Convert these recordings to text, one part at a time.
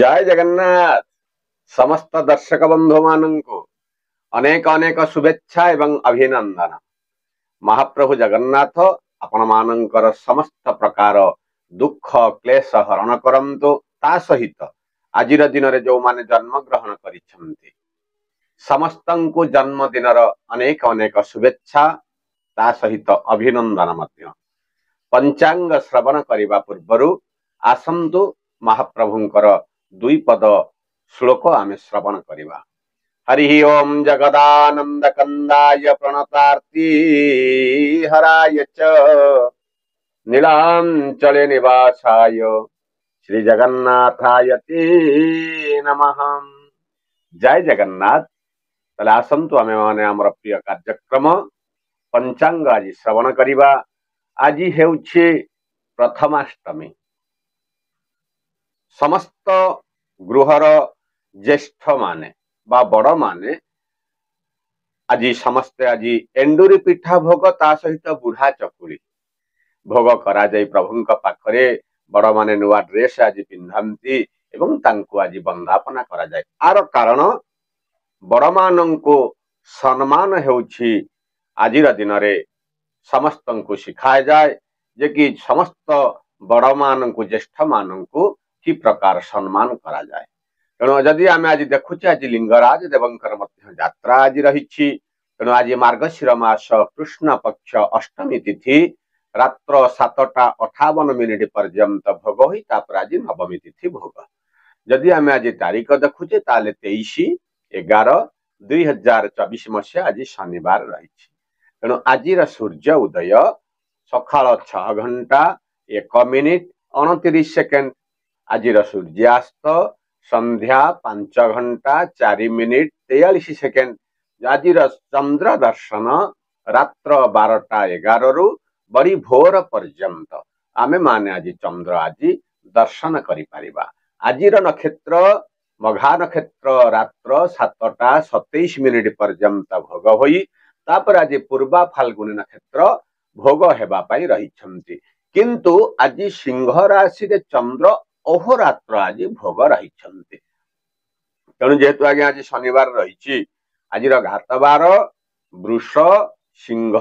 जय जगन्नाथ। समस्त दर्शक बंधु मानंकु अनेक अनेक शुभेच्छा एवं अभिनंदन। महाप्रभु जगन्नाथ आपण मानंकर समस्त प्रकार दुख क्लेश हरण करंतु। ता सहित आजिर दिन रे जो माने जन्म ग्रहण करिसेंती समस्तंकु जन्मदिनर अनेक अनेक शुभेच्छा ता सहित अभिनंदन मध्य। पंचांग श्रवण करिबा पूर्वरु आसंतु महाप्रभुंकर दुई पद श्लोक आमे श्रवण करिबा। हरि ओम जगदानंद कंदाय प्रणतार्ति हराय च नीलांचले निवासाय श्री जगन्नाथाय ते नमः। जय जगन्नाथ। तले आसंतु आमे माने हमर प्रिय कार्यक्रम पंचांग आज श्रवण करिबा। आज हेउछि प्रथमाष्टमी। समस्त गृहर ज्येष्ठ माने बा बड़ माने आज समस्ते आज एंडुरी पिठा भोग ता सहित बुढ़ा चकुली भोग करा जाय प्रभुंक पाखरे। बड़ माने नुआ ड्रेस आज पिंधांती एवं तांको आज वंदापना करा जाय। आर कारण बड़ मानंको सम्मान हेउछि आजिर दिन रे समस्तंको शिखाय जाय जे कि समस्त बड़ मानंको ज्येष्ठ मानंको कि प्रकार सम्मान करा जाय। तेणु जदि आम आज देखुचे आज लिंगराज देवंकर मध्य यात्रा आज रही। तेणु आज मार्गशीर मास कृष्ण पक्ष अष्टमी तिथि रात्र 7:58 पर्यंत भोग हुई। आज नवमी तिथि भोग। जदि आम आज तारीख देखुचे ताले 23/11/2024 मसीहा आज शनिवार रही। तेणु आज सूर्य उदय सकाळ 6:01:29 आज सूर्यास्त संध्या 5:04:43 आज चंद्र दर्शन रात्र 12:11 बड़ी भोर पर्यंत आमे माने आज चंद्र आज दर्शन करि परिबा। आजिर नक्षत्र मघा नक्षत्र रात्र 7:27 पर्यंत भोग होई। तापर आज पूर्वा फाल्गुनी नक्षत्र भोग हेबा पई रहिछंती। किंतु आज सिंह राशि रे चंद्र अहोरात्र आज भोग रहिछंती। तेणु जेहेतु आगे आज शनिवार रही आजिर घातबार वृष सिंह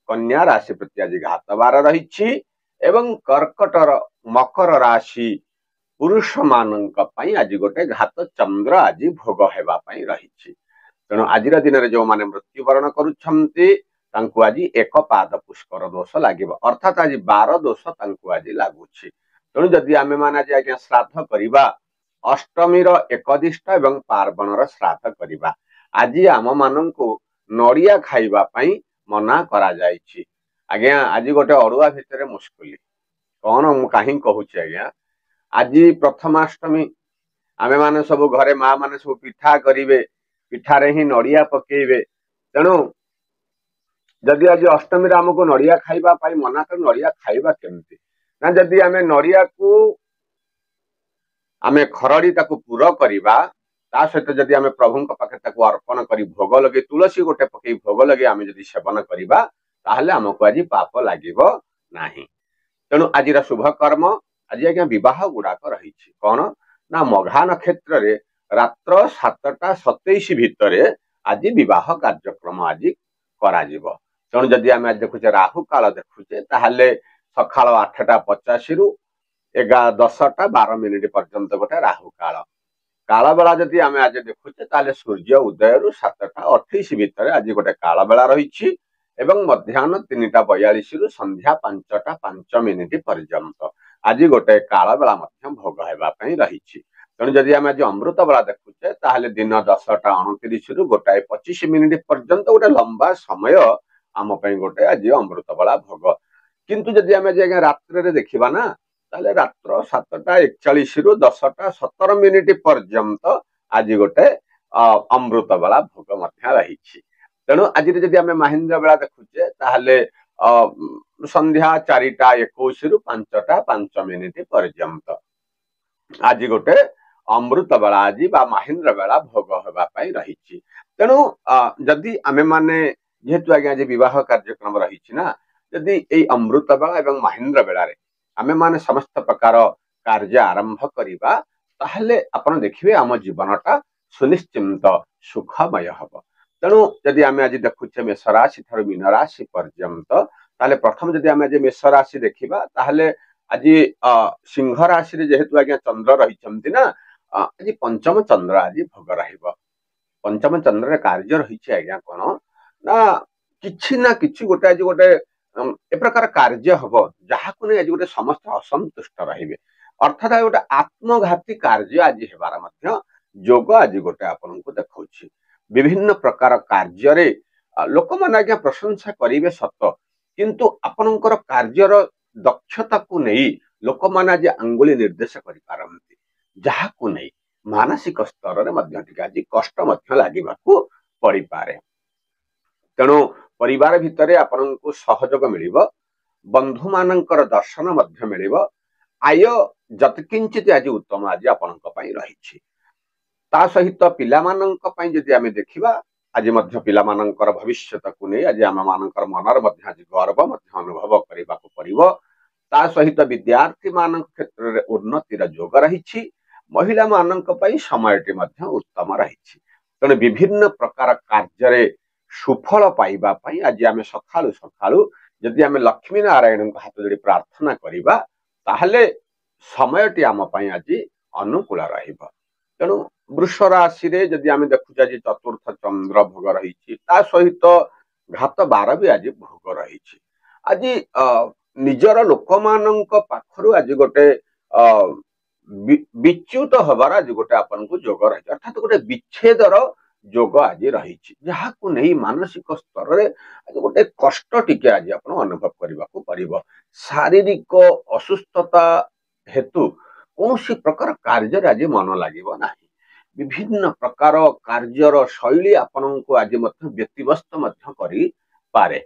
कन्या राशि प्रति आज घातबार रही एवं कर्कटर मकर राशि पुरुष मानंक पई आज गोटे घात चंद्र आज भोग हेबा पई रही। तेणु आजिर दिन रे जो माने मृत्युवरण करुछंती तांकु आज एक पाद पुष्कर दोष लागिबो अर्थात आज 12 दोष तांकु आज लागुछि। तेणु जदि आमे माने आज आज्ञा श्राद्ध करिबा अष्टमीर एकदिष्ट एवं पार्वणर श्राद्ध करिबा। आज आम मानंकु नड़िया खाइबा पई मना करा जायछि। आज्ञा आज गोटे अड़ुआ भितरे मुस्कुली कौन मु काहि कहूछि आज्ञा। आज प्रथमाष्टमी आमे माने सब घरे माँ माने सब पिठा करिवे पिठारे ही नड़िया पकेइबे। तेणु जदि आज अष्टमी रे हमको नड़िया खाइबा पई मना कर नड़िया खाइबा केमति ना जदि आमे नड़िया को आमे खरड़ी ताकू पुर करिबा ता सहित जदि आमे प्रभुंक पाखे ताकू अर्पण करी भोग लगे तुलसी गोटे पकई भोग लगे आमे जदि सेवन करिबा ताहले हमको आज पाप लागिबो नाही। तेणु आजिर शुभ कर्म आज आज्ञा विवाह गुड़ाक रही। कौन ना मघा नक्षत्र रे रात्र 7:27 भितर आज विवाह कार्यक्रम आज करा जिवो। तेणु जदि आमे आज देखुचे राहु काल देखुचे ताहले सकाळ 8:85 10:12 पर्यंत गोटे राहु काल काल बेला जदि आमे आज देखुचे ताले सूर्य उदय रु 7:28 भितर आज गोटे काल बेला रही एवं मध्याह्न 3:42 रु संध्या 5:05 पर्यंत आज गोटे काल बेला मध्य भोग हेबा पई रही। तेणु जदि आमे आज अमृत बेला देखुचे ताहले दिन 10:29 रु 1:25 पर्यंत गोटे लंबा समय आम पई गोटे आज अमृत बेला भोग। किंतु जदि आमे आज रात्रि रे देखिबा ना ताले रात्र 7:41 रु 10:17 पर्यंत आज गोटे अमृत बेला भोग मध्य रही। तेणु आज जदि आमे महेंद्र बेला देखुचे ताहले संध्या 4:21 रु 5:05 पर्यंत आज गोटे अमृत बेला आज बा महेंद्र बेला भोग हेबा पई रही। तेणु जदि आमे माने जेहेतु आगे आज विवाह कार्यक्रम रही ना जदि एई अमृत बेला एवं महेंद्र बेला रे आमे माने समस्त प्रकार कार्य आरंभ करिबा ताहले आपण देखिबे आम जीवनटा सुनिश्चिंत सुखमय हब। तेणु जदि आम आज देखुचे मेष राशि ठारू मीन राशि पर्यंत ताहले प्रथम जदि आम आज मेष राशि देखिबा ताहले आज सिंह राशि रे जेहेतु आज्ञा चंद्र रहिचंती ना आज पंचम चंद्र आज भोग रहिबो। पंचम चंद्र कार्य रही आज्ञा कौन ना किछि गोटे आज गोटे ए प्रकार कार्य हम जहाँ नहीं आज गोटे समस्त असंतुष्ट रहिबे अर्थात गोटे आत्मघाती कार्य आज हेबार मध्य जोग आज गोटे आपन को देखौछि। विभिन्न प्रकार कार्य रे लोक माने आज्ञा प्रशंसा करिवे सत किंतु आपनकर कार्यर दक्षता को नहीं लोक माने आज अंगुली निर्देश करि पारंती जहाँ को नहीं मानसिक स्तर रे मध्य टिके आज कष्ट मध्य लागिबाकू पड़ी पारे। तेणु परिवार भितरे आपनको सहयोग मिलिबो बंधु मानकर दर्शन मध्य मिलिबो आय जतकिंचित आज उत्तम आज आपनक पई रहिछि। ता सहित पिला मानक पई जदि आमे देखिबा आज मध्य पिला मानकर भविष्यत को नै आज आम मानकर मनर मध्य आज गर्व मध्य अनुभव करिबाकू पड़िबो। ता सहित विद्यार्थी मानक क्षेत्र रे उन्नतिर जोग रहिछि। महिला मानक पई समयटी मध्य उत्तम रहिछि। तेणु विभिन्न प्रकार कार्य रे सुफल पाइबा पई आज आमे सखालु सखालु जदि आमे लक्ष्मी नारायण को हाथ जोड़ी प्रार्थना करिबा ताहले समयटी आम पई आज अनुकूल रहिबो। तेणु वृष राशि रे जदि आमे देखुचा आज चतुर्थ चंद्र भोग रहिछि ता सहित घात 12 भी आज भोग रहिछि। आज निजर लोक मानक पाखरु आज गोटे विच्युत हबार आज गोटे आपन को जोग रही अर्थात गोटे विच्छेदर जोग आज रही जहाँ को नहीं मानसिक स्तर रे आज गोटे कष्ट टिके आज आपण अनुभव करने को पड़िबो। शारीरिक असुस्थता हेतु कौन प्रकार कार्य आज मन लागिबो नाही। विभिन्न प्रकार कार्यर शैली आपण को आज मध्य व्यक्तिवस्त मध्य करि पारे।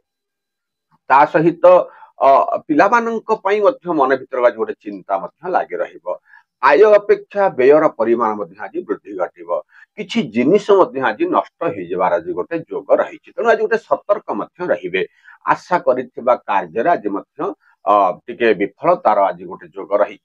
ता सहित पिला मानक पई मध्य मन भितर आज गोटे चिंता मध्य लागी रहिबो। आय अपेक्षा व्ययर परिमाण मध्य आज वृद्धि घटिबो। किछि जिनिस मध्य आज नष्ट हो जबार आज गोटे जोग रही। तेणु आज गोटे सतर्क मध्य रहिबे। आशा करिथिबा कार्य आज मध्य टिके विफलतार आज गोटे जोग रही।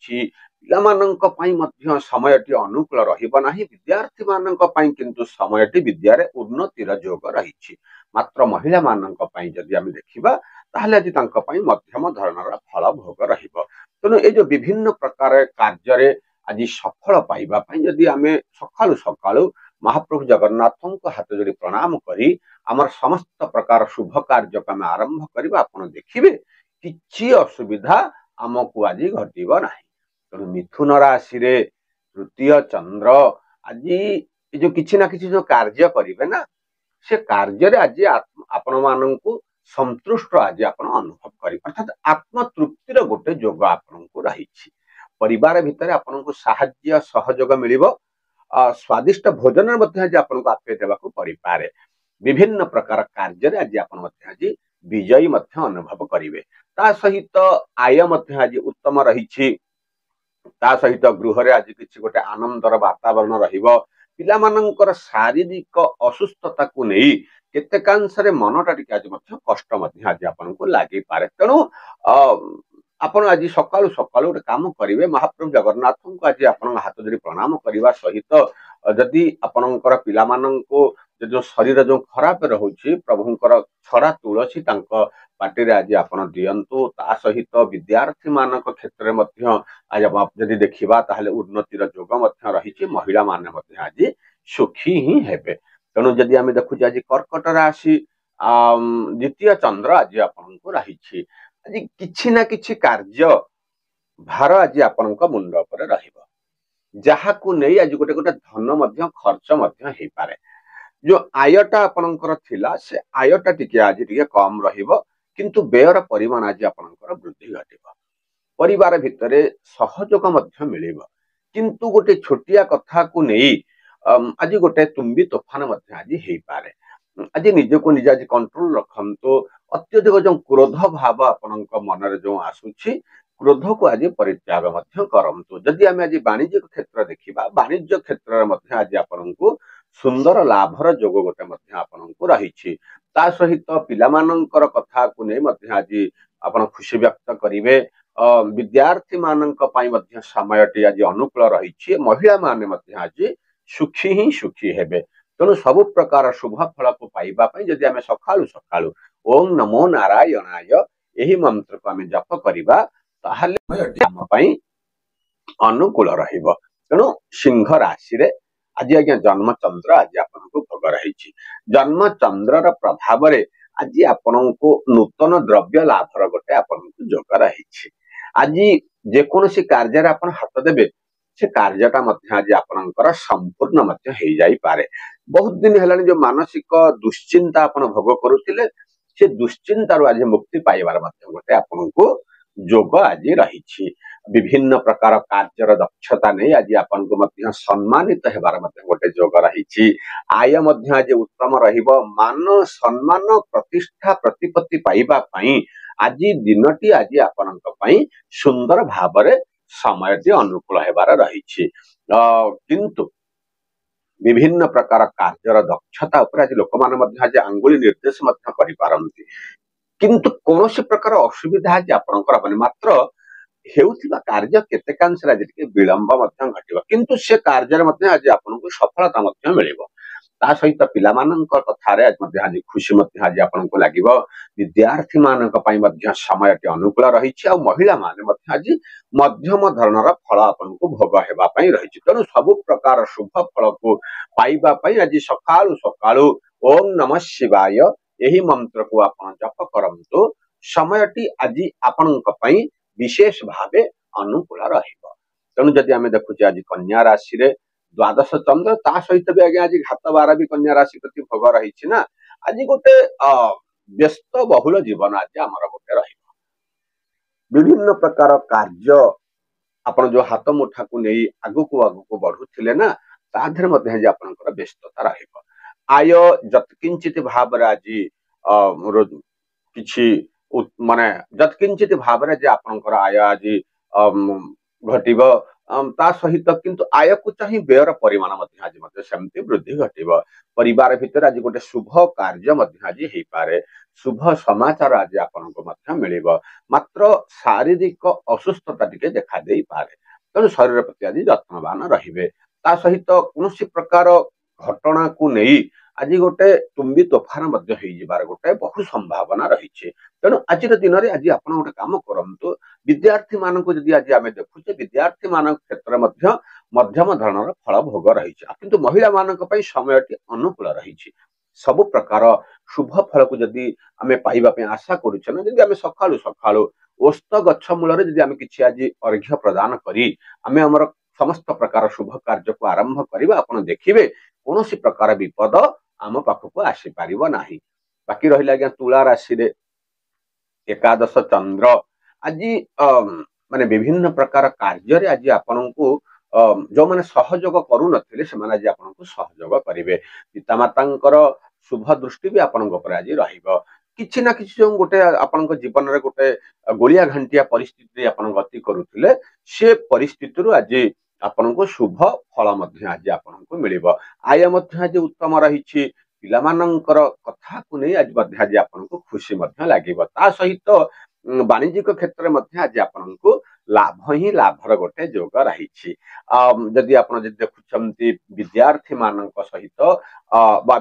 पिला मानक पई मध्य समयटी अनुकूल रहिबो नाही। विद्यार्थी मानक पई किंतु समयटी विद्यारे उन्नतिर जोग रही। मात्र महिला मानक पई जदि आमे देखिबा ताहले आज तांका पई मध्यम धरणर फल भोग रहिबो। तेणु ए जो विभिन्न प्रकार कार्य रे आज सफल पाइबा पई जदि आमे सकाळु सकाळु महाप्रभु जगन्नाथों को हाथ जोड़ी प्रणाम करी आमर समस्त प्रकार शुभ कार्य को आमे आरंभ करबा आपण देखिबे किछि असुविधा आमको आज घटिबो नाही। तेणु मिथुन राशि रे तृतीय चंद्र आज जो किछि ना किछि जो कार्य करिवे ना से कार्य रे आज आपण माननकु संतुष्ट आज आपण अनुभव करी अर्थात आत्मतृप्तिर गोटे जोग आपण को रही। परिवार भितर आपण को साहाय्य सहयोग मिलिबो। स्वादिष्ट भोजन मध्य आज आपण को आपे देबाकू पड़ी पारे। विभिन्न प्रकार कार्य रे आज आपण मध्य आज विजयी मध्य अनुभव करिवे। ता सहित आय मध्य आज उत्तम रही। ता सहित गृह रे आज किछि गोटे आनंदर वातावरण रहिबो। पिला मानकर शारीरिक असुस्थता को नहीं केतेकांश रे मनटा टिके आज मध्य कष्ट मध्य आज आपण को लागि पारे। तेणु आपण आज सकाळु सकाळु गोटे काम करिवे महाप्रभु जगन्नाथ को आज आपण हाथ जोड़ी प्रणाम करबा सहित जदि आपणकर पिला माननको जो शरीर जो खराब रहुछि प्रभुंकर छड़ा तुलसी तांको पार्टी रे आज आपण दियंतु। ता सहित विद्यार्थी मानक क्षेत्र मध्य आज जदि देखिबा ताहले उन्नतिर जोग मध्य रहिछि। महिला माने मध्य आज सुखी ही हेबे। तेणु जदि आमे देखु आज कर्कट राशि द्वितीय चंद्र आज आपण को रहिछि। आज किछि ना किछि कार्य भार आज आपनक मुंड पर रहिबो जहाँ को नहीं आज गोटे गोटे धन मध्य खर्च मध्य हेई पारे। जो आयटा आपनकर थिला से आयटा टिके आज टिके कम रहिबो किंतु व्ययर परिमाण आज आपनकर वृद्धि घटिबो। परिवार भितरे सहयोग मध्य मिलिबो किंतु गोटे छोटिया कथा को नहीं आज गोटे तुम्बी तोफान मध्य आज हेई पारे। आज निज को निज आज कंट्रोल रखंतो। अत्यधिक जो क्रोध भाव आपनक मन रे जो आसुछि क्रोध को आज परित्याग मध्य करंतु। जदि आमे आज वाणिज्य क्षेत्र देखिबा वाणिज्य क्षेत्र मध्य आज आपनकु सुंदर लाभर जोग गोटे मध्य आपनकु रहिछि। ता सहित पिला मानकर कथा को नै मध्य आज आपण खुशी व्यक्त करिवे। विद्यार्थी मानक पई मध्य समयटी आज अनुकूल रही महिला माने मध्य आज सुखी ही सुखी हेबे तेणु सब प्रकार शुभ फल को पाइबा पई जदि आमे सखालु सखालु ओम नमो नारायणाय यही मंत्र को आमे जप करिबा ताहाले समयटी हम पई अनुकूल रहिबो तेणु सिंह राशि रे आज आज्ञा जन्म चंद्र आज आपनको भोग रही जन्म चंद्र प्रभाव रे आज आपनको नूतन द्रव्य लाभर गोटे आपनको जोग रही आज जेकोसी कार्य आपण हाथ देबे से कार्यटा मध्य आज आपणकर संपूर्ण मध्य हो जाई पारे बहुत दिन हेलानी जो मानसिक दुश्चिंता आपण भोग करुथिले से दुश्चिंता रो आज मुक्ति पाइबार मध्य गोटे आपनको जोग आज रही विभिन्न प्रकार कार्यर दक्षता नहीं आज आपनको मध्य सम्मानित हेबार मध्य गोटे जोग रही आय मध्य आज उत्तम रहिबो मान सम्मान प्रतिष्ठा प्रतिपत्ति पाइबा पई आज दिनटी आज आपनक पई सुंदर भाबरे समयटी अनुकूल हेबार रही किंतु विभिन्न प्रकार कार्यर दक्षता उपर आज लोक मान मध्य आज आंगुली निर्देश मध्य करि पारंती किंतु कौन प्रकार असुविधा आज आपनकर हबनी मात्र हेउथिबा कार्य केतेकांश आज टिके विलंब मध्य घटिबा किंतु से कार्य मध्य आज आपनको सफलता मध्य मिलिबो ता सहित पिला मानक कथारे आज मध्य आज खुशी मध्य आज आपनको लागिबो विद्यार्थी मानक पई मध्य समयटी अनुकूल रहिछि आ महिला माने मध्य आज मध्यम धरणर फल आपनको भोग हेबा पई रहिछि तेणु सब प्रकार शुभ फल को पाइबा पई आज सकाळु सकाळु ओम नमः शिवाय यही मंत्र को आपण जप करंतु समयटी आज आपनक पई विशेष भावे अनुकूल रहिबो तेणु जदि आमे देखुचे आज कन्या राशि रे द्वादश चंद्र ता सहित भी आगे आज घात बार भी कन्या राशि प्रति भोग रही ना आज गोटे व्यस्त बहुल जीवन आज आमर गोटे विभिन्न प्रकार कार्य आपण जो हाथ मुठा को नहीं आगु को बढ़ुथिले ना ताधर मध्य आज आपनकर व्यस्तता रहिबो आय जतकिंचित भाव आज किछि माने जतकिंचित भाव जे आपनकर आय आज घटिबो ता सहित किंतु आय को चाहि व्ययर परिमाण मध्य आज मध्य सेमति वृद्धि घटिबो परिवार भितर आज गोटे शुभ कार्य मध्य आज हेई पारे शुभ समाचार आज आपनको मध्य मिलिबो मात्र शारीरिक असुस्थता टिके देखा देई पारे तेणु शरीर प्रति आज जत्नवान रहिबे ता सहित कोनोसी प्रकार घटना को नहीं आज गोटे तुम्बी तोफान मध्य हो जिबार गोटे बहु संभावना रही तेणु आज दिन में आज आप गोटे काम करंतु विद्यार्थी मानक जदि आज आम देखुचे विद्यार्थी मान क्षेत्र मध्य मध्यम धरणर फल भोग रही किंतु महिला मानक पई समयटी अनुकूल रही सब प्रकार शुभ फल को जदि आम पाइबा आशा करुचे ना जदि आम सकाळु सकाळु ओस्त गछ मूल जदि आम किछि आज अर्घ्य प्रदान करी आम हमर समस्त प्रकार शुभ कार्य को आरंभ करबा आपण देखिबे कोनोसी प्रकार विपद आम पाखक आसी पारिबो नाही बाकी रहिला आज्ञा तुला राशि रे एकादश चंद्र आज माने विभिन्न प्रकार कार्य रे आज आपनकु जो माने सहयोग करू नथिले से माने आज आपनकु सहयोग करिवे पितामातांकर शुभ दृष्टि भी आपनक पर आज रहिबो किछि ना किछि जो गोटे आपनक जीवन रे गोटे गोलिया घंटिया परिस्थिति आपन गति करूथिले से परिस्थिति रु आज आपनको शुभ फल मध्य आज आपनको मिलिबो आय मध्य आज उत्तम रही पिलामानंकर कथा को नहीं आज मध्य आज आपनको खुशी मध्य लागिबो ता सहित वाणिज्यिक क्षेत्र मध्य आज आपनको लाभ ही लाभर गोटे जोग रही जदि आप देखुंती विद्यार्थी मानक सहित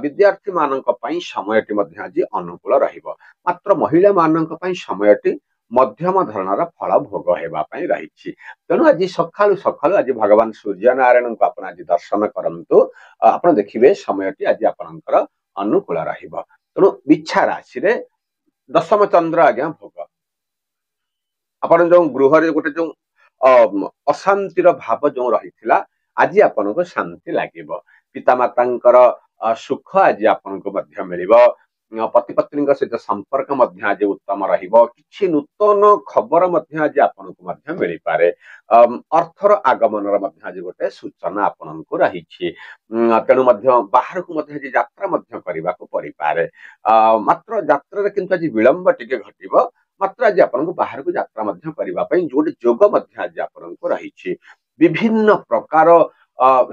विद्यार्थी मानक पई समयटी मध्य आज अनुकूल रहिबो मात्र महिला मानक पई समयटी मध्यम धरणर फल भोग हेबा पई रही तेणु आज सकाळु सकाळु आज भगवान सूर्य नारायण को आपण आज दर्शन करंतु आपण देखिबे समयटी आज आपनकर अनुकूल रहिबो तेणु बिच्छा राशि रे दशम चंद्र आज्ञा भोग आपण जो गृह रे गोटे जो अशांतिर भाव जो रही आज आपनको शांति लागिबो पितामातांकर सुख आज आपनको मध्य मिलिबो पति पत्नी सहित संपर्क मध्य आज उत्तम रहिबो किछि नूतन खबर मध्य आज आपनको मध्य मिलि पारे अर्थर आगमनर मध्य आज गोटे सूचना आपनको रही तेणु मध्य बाहर को मध्य आज यात्रा मध्य करबा को परि पारे मात्र यात्रा रे किंतु आज विलंब टिके घटिबो मात्र आज आपनको बाहर को यात्रा मध्य करबा पई जोटे जोग मध्य आज आपनको रही विभिन्न प्रकार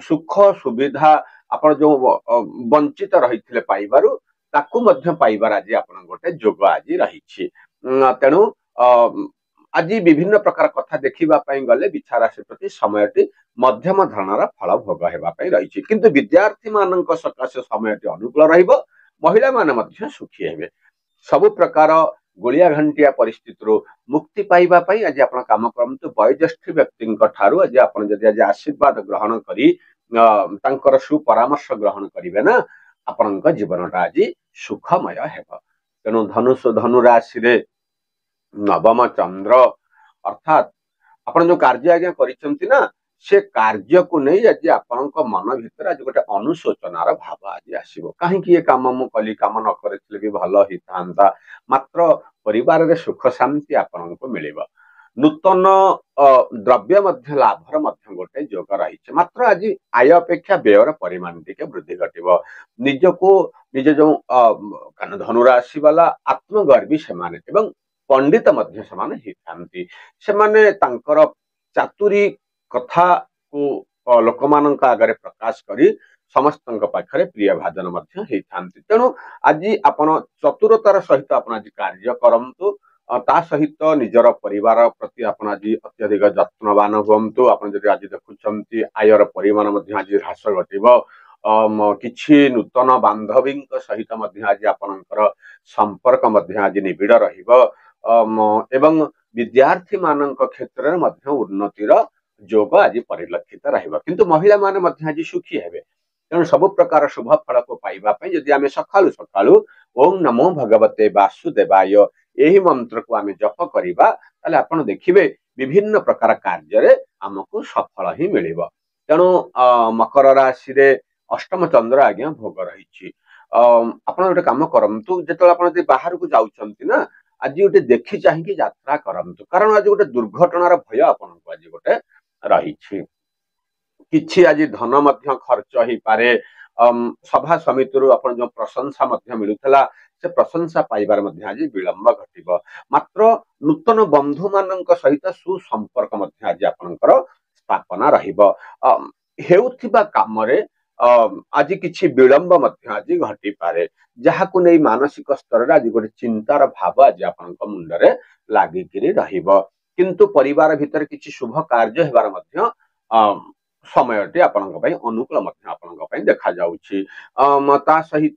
सुख सुविधा आपण जो वंचित रहिथिले पाइबारु ताकू मध्य पाइबार आज आपण गोटे जोग आज रही तेणु आज विभिन्न प्रकार कथा देखा गले बिछा राशि प्रति समयटी मध्यम धरणर फल भोग होगापी रही किंतु विद्यार्थी मान सकाशे समयटी अनुकूल महिला माने सुखी हेबे सबु प्रकार गोलिया घंटिया परिस्थिति मुक्ति पाइबा आज आप काम करतु वयोज्येष्ठ व्यक्ति ठारू आज आप आज आशीर्वाद ग्रहण कर सुपरामर्श ग्रहण करेंगे ना आपण जीवनटा आज सुखमय हेब तेणु धनु राशि नवम चंद्र अर्थात आपण जो कार्य आज्ञा करिसेंती से कार्य को नहीं आज आपण मन भीतर आज गोटे अनुशोचनार भाव आज आसो कहीं ये कम मु कली कम न करथिले भी भल ही था मात्र परिवार रे सुख शांति आपण को मिलिबा नूतन द्रव्य मध्य लाभर मध्य गोटे जोग रही मात्र आज आय अपेक्षा व्ययर परिमाण टिके वृद्धि घटिबो निजको निज जो धनुराशि वाला आत्मगर्वी सेमाने एवं पंडित मध्य समान ही थांती सेमाने तांकर चातुरी कथा को लोक मान आगे प्रकाश करी समस्त पाखरे प्रिय भाजन मध्य ही थांती तेणु आज आपण चतुरतार सहित आपण आज कार्य करंतु ता सहित निजर परिवार प्रति आपण आज अत्यधिक जत्नवान हुंतु आपण जदि आज देखुछंती आयर परिमाण मध्य आज ह्रास घटिबो किछि नूतन बांधवी सहित मध्य आज आपणकर संपर्क मध्य आज निबिड़ रहिबो एवं विद्यार्थी मान क्षेत्र में उन्नतिर जोग आज परिलक्षित रहिबा किंतु महिला माने मध्य आज सुखी हेबे तेणु सब प्रकार शुभ फल को पाइबा पई यदि आमे सकाळु सकाळु ओम नमो भगवते वासुदेवाय यही मंत्र को आमे जप करिबा ताले आपण देखिबे विभिन्न प्रकार कार्य रे हमकु सफल ही मिलिबो तेणु मकर राशि रे अष्टम चंद्र आज्ञा भोग रही आपण गोटे काम करंतु जेतले आपण बाहर को जाउछंती ना आज गोटे देखी चाहिए यात्रा करंतु कारण आज गोटे दुर्घटनार भय आपण आज गोटे रही किछि आज धन मध्य खर्च ही पारे सभा समिति आपण जो प्रशंसा मध्य मिलुथला से प्रशंसा पाइबार मध्य आज विलंब घटिबो मात्र नूतन बंधु मानक सहित सुसंपर्क मध्य आज आपणकर स्थापना रहिबो हेउथिबा कामरे आज किछि विलंब मध्य आज घटी पारे जहाकु नै मानसिक स्तर रे आज गोटे चिंतार भाव आज आपणक मुंडरे लागिकिरी रहिबो किंतु परिवार भितर किछि शुभ कार्य हेबार मध्य समयटी आपणक पई अनुकूल मध्य आपणक पई देखा जाउछि ता सहित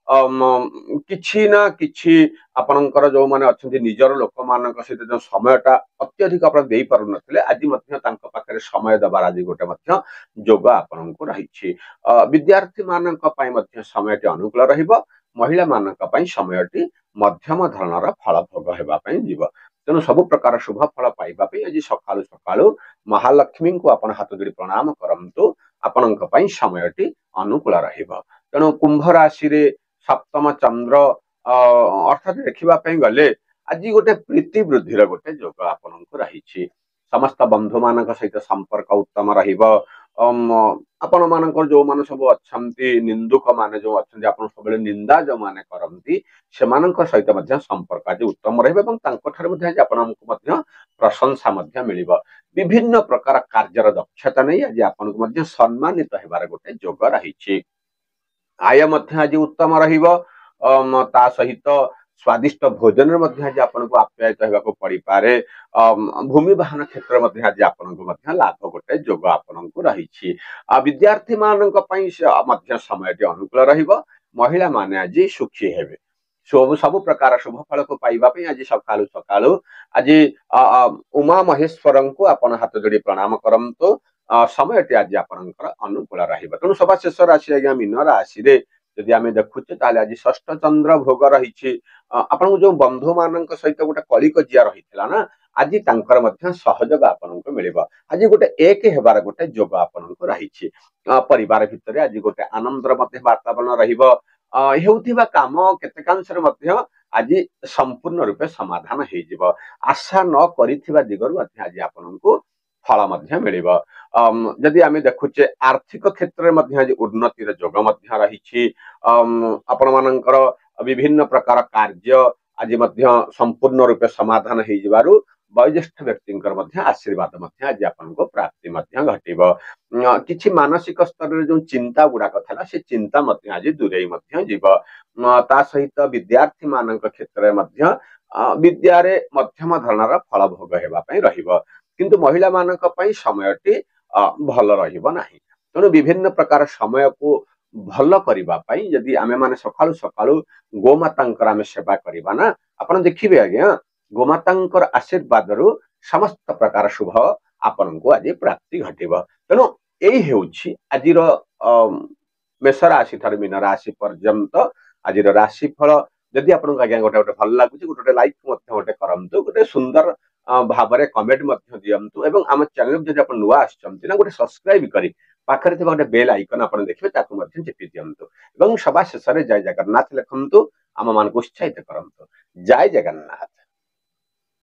किछि ना किछि आपणकर जो माने अछंती निजर लोक मानक सहित जो समयटा अत्यधिक आपण देई पारु नथिले आज मध्य तांक पाखरे समय दबार आज गोटे मध्य जोग आपणको रहिछि विद्यार्थी मानक पई मध्य समयटी अनुकूल रहिबो महिला मानक पई समयटी मध्यम धरणर फल भोग हेबा पई जीव तेणु सब प्रकार शुभ फल पाइबा पई आज सकाळु सकाळु महालक्ष्मी को आपण हाथ जोड़ी प्रणाम करंतु आपणक पई समयटी अनुकूल रहिबो तेणु कुंभ राशि रे सप्तम चंद्र अर्थात देखा गले आज गोटे प्रीति वृद्धि गोटे जोग आपको रही समस्त बंधु मान सहित संपर्क उत्तम रहिबो आपण मानकर जो मान सब अच्छी निंदुक माने जो अच्छे आप सब निंदा जो माने करती से सहित संपर्क आज उत्तम रहा प्रशंसा मिलिबो विभिन्न प्रकार कार्यर दक्षता नहीं आज आपको सम्मानित होबार गोटे जोग रही आय आज उत्तम रहिबो ता सहित स्वादिष्ट भोजन आज आपको आप्यायित होगा पड़ पारे भूमि वाहन क्षेत्र आज आपको लाभ गोटे जोग आपको रही विद्यार्थी मान समय अनुकूल रहिबो महिला माने आज सुखी हेबे सब प्रकार शुभ फल को पाइबा आज सकाळु सकाळु आज उमा महेश्वर को आपण हाथ जोड़ी प्रणाम करंतु समयटी आज आपणकर अनुकूल रहिबो तेणु सभा शेष राशि आज्ञा मीन राशि रे यदि आम देखुचे ताले आज षष्ठ चंद्र भोग रही आपन जो बंधु मान सहित गोटे कलिक जिया रही ना आज तांकर मध्य सहयोग आपनको मिलिबो आज गोटे एक हेबार गोटे जोग आपनको रही परिवार भितर आज गोटे आनंदर मध्य वातावरण रहिबो हेउथिबा काम केतेकांशर मध्य आज संपूर्ण रूपे समाधान हो जिवो आशा न करिथिबा दिगरु आज आपनको फल मध्य मिलिबो जदि आमे देखुचे आर्थिक क्षेत्र में आज उन्नतिर जोग मध्य रही आपण मानकर विभिन्न प्रकार कार्य आज मध्य संपूर्ण रूपे समाधान हो जिबारु वयोज्येष्ठ व्यक्ति आशीर्वाद आज आपको प्राप्ति घटिबो किछि मानसिक स्तर रे जो चिंता गुड़ाक था से चिंता आज दूरे जीव ता सहित विद्यार्थी मान क्षेत्र में ବିଦ୍ୟାରେ ମଧ୍ୟମ ଧରଣର ଫଳ ଭୋଗ ହେବା ପାଇଁ ରହିବ, କିନ୍ତୁ ମହିଳା ମାନଙ୍କ ପାଇଁ ସମୟଟି ଭଲ ରହିବ ନାହିଁ। ତେଣୁ ବିଭିନ୍ନ ପ୍ରକାର ସମୟକୁ ଭଲ କରିବା ପାଇଁ ଯଦି ଆମେ ମାନେ ସକାଳୁ ସକାଳୁ ଗୋମାତାଙ୍କର ଆମେ ସେବା କରିବା ନା, ଆପଣ ଦେଖିବେ ଆଜ୍ଞା ଗୋମାତାଙ୍କର ଆଶୀର୍ବାଦରୁ ସମସ୍ତ ପ୍ରକାର ଶୁଭ ଆପଣଙ୍କୁ ଆଜି ପ୍ରାପ୍ତି ଘଟିବ। ତେଣୁ ଏଇ ହେଉଛି ଆଜିର ମେଷ ରାଶି ଠାରୁ ମୀନ ରାଶି ପର୍ଯ୍ୟନ୍ତ ଆଜିର ରାଶିଫଳ। ଯଦି ଆପଣଙ୍କୁ ଆଜ୍ଞା ଗୋଟେ ଗୋଟେ ଭଲ ଲାଗୁଛି ଗୋଟେ ଗୋଟେ ଲାଇକ୍ ମଧ୍ୟ ଗୋଟେ କରନ୍ତୁ, ଗୋଟେ ସୁନ୍ଦର ଭାବରେ କମେଣ୍ଟ ମଧ୍ୟ ଦିଅନ୍ତୁ, ଏବଂ ଆମ ଚ୍ୟାନେଲକୁ ଯଦି ଆପଣ ନୂଆ ଆସିଛନ୍ତି ନା ଗୋଟେ ସବସ୍କ୍ରାଇବ କରି ପାଖରେ ଥିବା ଗୋଟେ ବେଲ୍ ଆଇକନ ଆପଣ ଦେଖିବେ ତାକୁ ମଧ୍ୟ ଚିପି ଦିଅନ୍ତୁ, ଏବଂ ସବା ଶେଷରେ ଜୟ ଜଗନ୍ନାଥ ଲେଖନ୍ତୁ, ଆମ ମାନଙ୍କୁ ଉତ୍ସାହିତ କରନ୍ତୁ। ଜୟ ଜଗନ୍ନାଥ।